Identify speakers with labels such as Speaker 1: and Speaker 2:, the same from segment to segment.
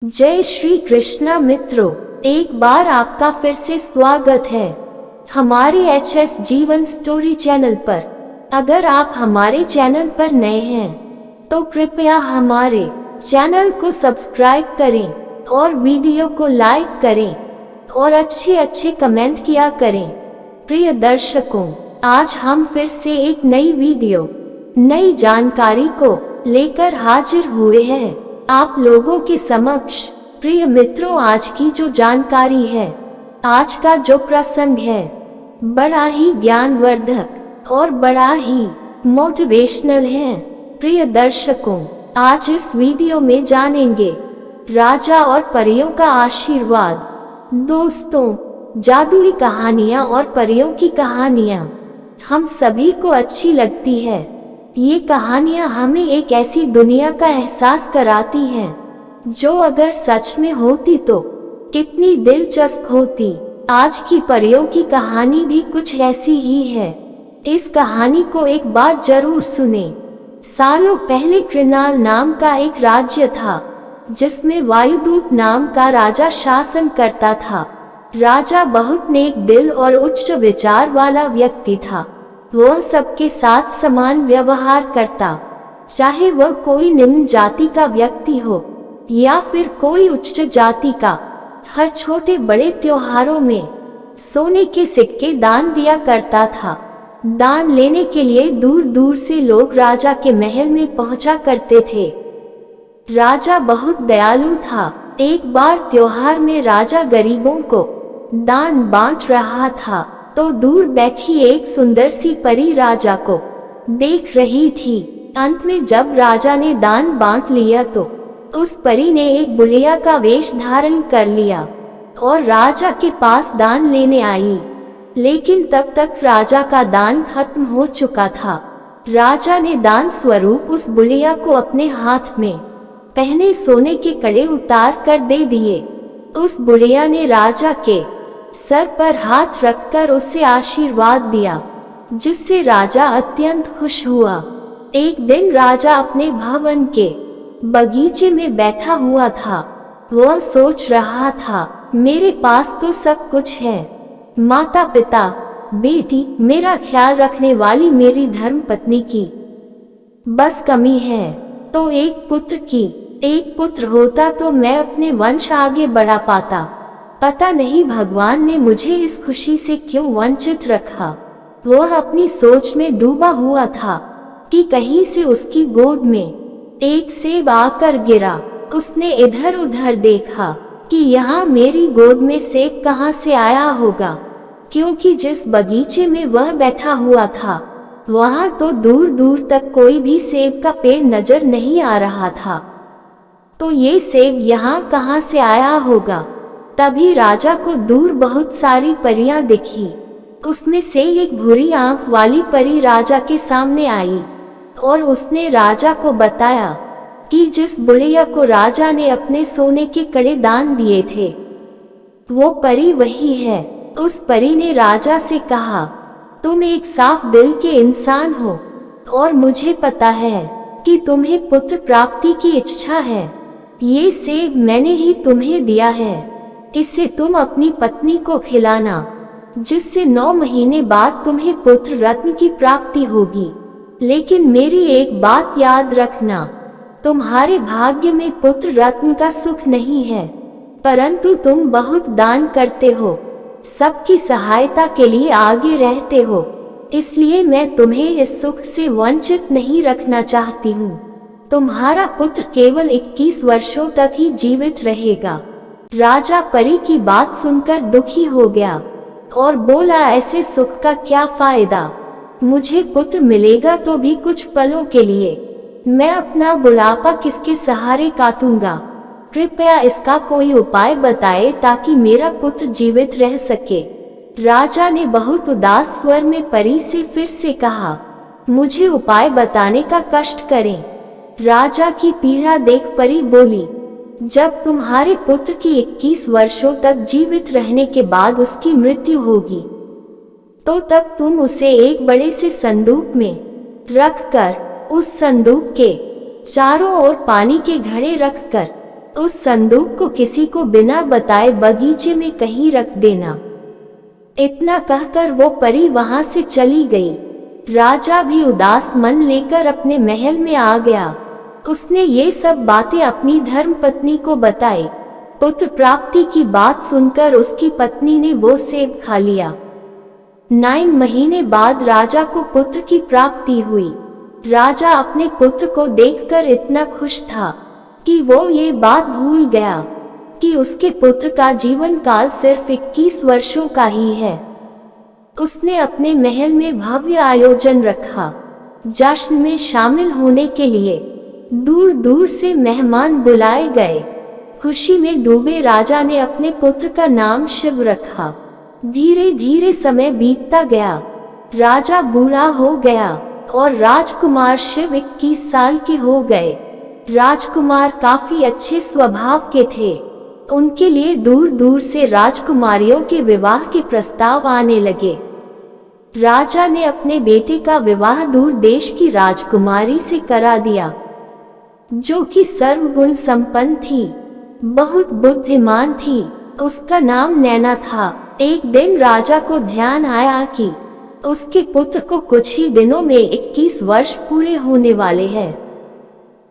Speaker 1: जय श्री कृष्णा मित्रों, एक बार आपका फिर से स्वागत है हमारे एचएस जीवन स्टोरी चैनल पर। अगर आप हमारे चैनल पर नए हैं तो कृपया हमारे चैनल को सब्सक्राइब करें और वीडियो को लाइक करें और अच्छे कमेंट किया करें। प्रिय दर्शकों, आज हम फिर से एक नई वीडियो, नई जानकारी को लेकर हाजिर हुए हैं आप लोगों के समक्ष। प्रिय मित्रों, आज की जो जानकारी है, आज का जो प्रसंग है, बड़ा ही ज्ञानवर्धक और बड़ा ही मोटिवेशनल है। प्रिय दर्शकों, आज इस वीडियो में जानेंगे राजा और परियों का आशीर्वाद। दोस्तों, जादुई कहानियां और परियों की कहानियां हम सभी को अच्छी लगती है। ये कहानियां हमें एक ऐसी दुनिया का एहसास कराती हैं जो अगर सच में होती तो कितनी दिलचस्प होती। आज की परियों की कहानी भी कुछ ऐसी ही है। इस कहानी को एक बार जरूर सुने। सालों पहले कृणाल नाम का एक राज्य था जिसमें वायुदूत नाम का राजा शासन करता था। राजा बहुत नेक दिल और उच्च विचार वाला व्यक्ति था। वह सबके साथ समान व्यवहार करता, चाहे वह कोई निम्न जाति का व्यक्ति हो या फिर कोई उच्च जाति का। हर छोटे बड़े त्योहारों में सोने के सिक्के दान दिया करता था। दान लेने के लिए दूर दूर से लोग राजा के महल में पहुंचा करते थे। राजा बहुत दयालु था। एक बार त्योहार में राजा गरीबों को दान बांट रहा था तो दूर बैठी एक सुंदर सी परी राजा को देख रही थी। अंत में जब राजा ने दान बांट लिया तो उस परी ने एक बुढ़िया का वेश धारण कर लिया और राजा के पास दान लेने आई। लेकिन तब तक राजा का दान खत्म हो चुका था। राजा ने दान स्वरूप उस बुढ़िया को अपने हाथ में पहने सोने के कड़े उतार कर दे दिए। उस बुढ़िया ने राजा के सर पर हाथ रखकर उसे आशीर्वाद दिया, जिससे राजा अत्यंत खुश हुआ। एक दिन राजा अपने भवन के बगीचे में बैठा हुआ था। वह सोच रहा था, मेरे पास तो सब कुछ है, माता पिता, बेटी, मेरा ख्याल रखने वाली मेरी धर्म पत्नी की बस कमी है तो एक पुत्र की। एक पुत्र होता तो मैं अपने वंश आगे बढ़ा पाता। पता नहीं भगवान ने मुझे इस खुशी से क्यों वंचित रखा। वह अपनी सोच में डूबा हुआ था कि कहीं से उसकी गोद में एक सेब आकर गिरा। उसने इधर उधर देखा कि यहाँ मेरी गोद में सेब कहाँ से आया होगा, क्योंकि जिस बगीचे में वह बैठा हुआ था वहाँ तो दूर दूर तक कोई भी सेब का पेड़ नजर नहीं आ रहा था। तो ये सेब यहाँ कहाँ से आया होगा। तभी राजा को दूर बहुत सारी परियां दिखी। उसमें से एक भूरी आंख वाली परी राजा के सामने आई और उसने राजा को बताया कि जिस बुढ़िया को राजा ने अपने सोने के कड़े दान दिए थे वो परी वही है। उस परी ने राजा से कहा, तुम एक साफ दिल के इंसान हो और मुझे पता है कि तुम्हें पुत्र प्राप्ति की इच्छा है। ये सेब मैंने ही तुम्हें दिया है, इसे तुम अपनी पत्नी को खिलाना, जिससे 9 महीने बाद तुम्हें पुत्र रत्न की प्राप्ति होगी। लेकिन मेरी एक बात याद रखना, तुम्हारे भाग्य में पुत्र रत्न का सुख नहीं है, परंतु तुम बहुत दान करते हो, सबकी सहायता के लिए आगे रहते हो, इसलिए मैं तुम्हें इस सुख से वंचित नहीं रखना चाहती हूँ। तुम्हारा पुत्र केवल 21 वर्षों तक ही जीवित रहेगा। राजा परी की बात सुनकर दुखी हो गया और बोला, ऐसे सुख का क्या फायदा, मुझे पुत्र मिलेगा तो भी कुछ पलों के लिए। मैं अपना बुढ़ापा किसके सहारे काटूंगा। कृपया इसका कोई उपाय बताए ताकि मेरा पुत्र जीवित रह सके। राजा ने बहुत उदास स्वर में परी से फिर से कहा, मुझे उपाय बताने का कष्ट करें। राजा की पीड़ा देख परी बोली, जब तुम्हारे पुत्र की 21 वर्षों तक जीवित रहने के बाद उसकी मृत्यु होगी तो तब तुम उसे एक बड़े से संदूक में रखकर उस संदूक के चारों ओर पानी के घड़े रखकर उस संदूक को किसी को बिना बताए बगीचे में कहीं रख देना। इतना कहकर वो परी वहां से चली गई। राजा भी उदास मन लेकर अपने महल में आ गया। उसने ये सब बातें अपनी धर्मपत्नी को बताई। पुत्र प्राप्ति की बात सुनकर उसकी पत्नी ने वो सेब खा लिया। 9 महीने बाद राजा को पुत्र की प्राप्ति हुई। राजा अपने पुत्र को देखकर इतना खुश था कि वो ये बात भूल गया कि उसके पुत्र का जीवन काल सिर्फ 21 वर्षों का ही है। उसने अपने महल में भव्य आयोजन रखा। जश्न में शामिल होने के लिए दूर दूर से मेहमान बुलाए गए। खुशी में डूबे राजा ने अपने पुत्र का नाम शिव रखा। धीरे धीरे समय बीतता गया। राजा बूढ़ा हो गया और राजकुमार शिव 21 साल के हो गए। राजकुमार काफी अच्छे स्वभाव के थे। उनके लिए दूर दूर से राजकुमारियों के विवाह के प्रस्ताव आने लगे। राजा ने अपने बेटे का विवाह दूर देश की राजकुमारी से करा दिया, जो कि सर्वगुण संपन्न थी, बहुत बुद्धिमान थी। उसका नाम नैना था। एक दिन राजा को ध्यान आया कि उसके पुत्र को कुछ ही दिनों में 21 वर्ष पूरे होने वाले हैं।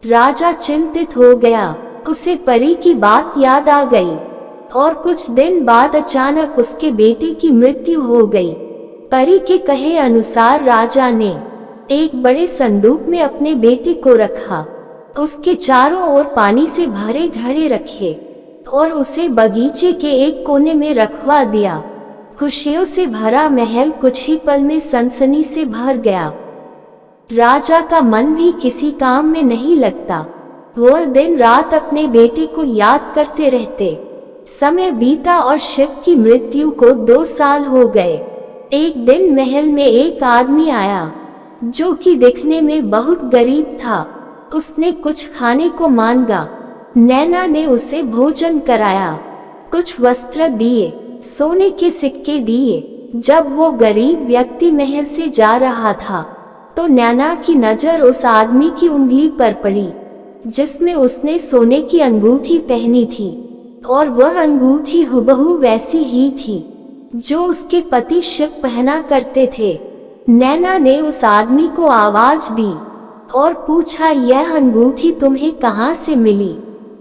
Speaker 1: राजा चिंतित हो गया। उसे परी की बात याद आ गई और कुछ दिन बाद अचानक उसके बेटे की मृत्यु हो गई। परी के कहे अनुसार राजा ने एक बड़े संदूक में अपने बेटे को रखा। उसके चारों ओर पानी से भरे घड़े रखे और उसे बगीचे के एक कोने में रखवा दिया। खुशियों से भरा महल कुछ ही पल में सनसनी से भर गया। राजा का मन भी किसी काम में नहीं लगता। वो दिन रात अपने बेटे को याद करते रहते। समय बीता और शिव की मृत्यु को 2 साल हो गए। एक दिन महल में एक आदमी आया जो कि दिखने में बहुत गरीब था। उसने कुछ खाने को मांगा। नैना ने उसे भोजन कराया, कुछ वस्त्र दिए, सोने के सिक्के दिए। जब वो गरीब व्यक्ति महल से जा रहा था तो नैना की नजर उस आदमी की उंगली पर पड़ी जिसमें उसने सोने की अंगूठी पहनी थी, और वह अंगूठी हुबहू वैसी ही थी जो उसके पति शिव पहना करते थे। नैना ने उस आदमी को आवाज दी और पूछा, यह अंगूठी तुम्हें कहाँ से मिली?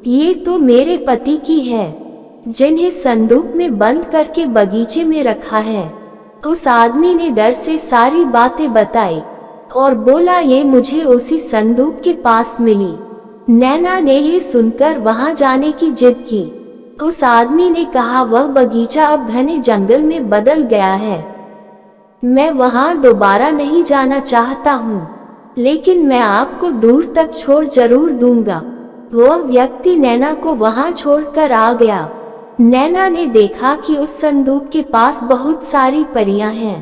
Speaker 1: ये तो मेरे पति की है, जिन्हें संदूक में बंद करके बगीचे में रखा है। उस आदमी ने डर से सारी बातें बताई और बोला, ये मुझे उसी संदूक के पास मिली। नैना ने ये सुनकर वहां जाने की जिद की। उस आदमी ने कहा, वह बगीचा अब घने जंगल में बदल गया है। मैं वहां दोबारा नहीं जाना चाहता हूँ, लेकिन मैं आपको दूर तक छोड़ जरूर दूंगा। वह व्यक्ति नैना को वहां छोड़कर आ गया। नैना ने देखा कि उस संदूक के पास बहुत सारी परियां हैं।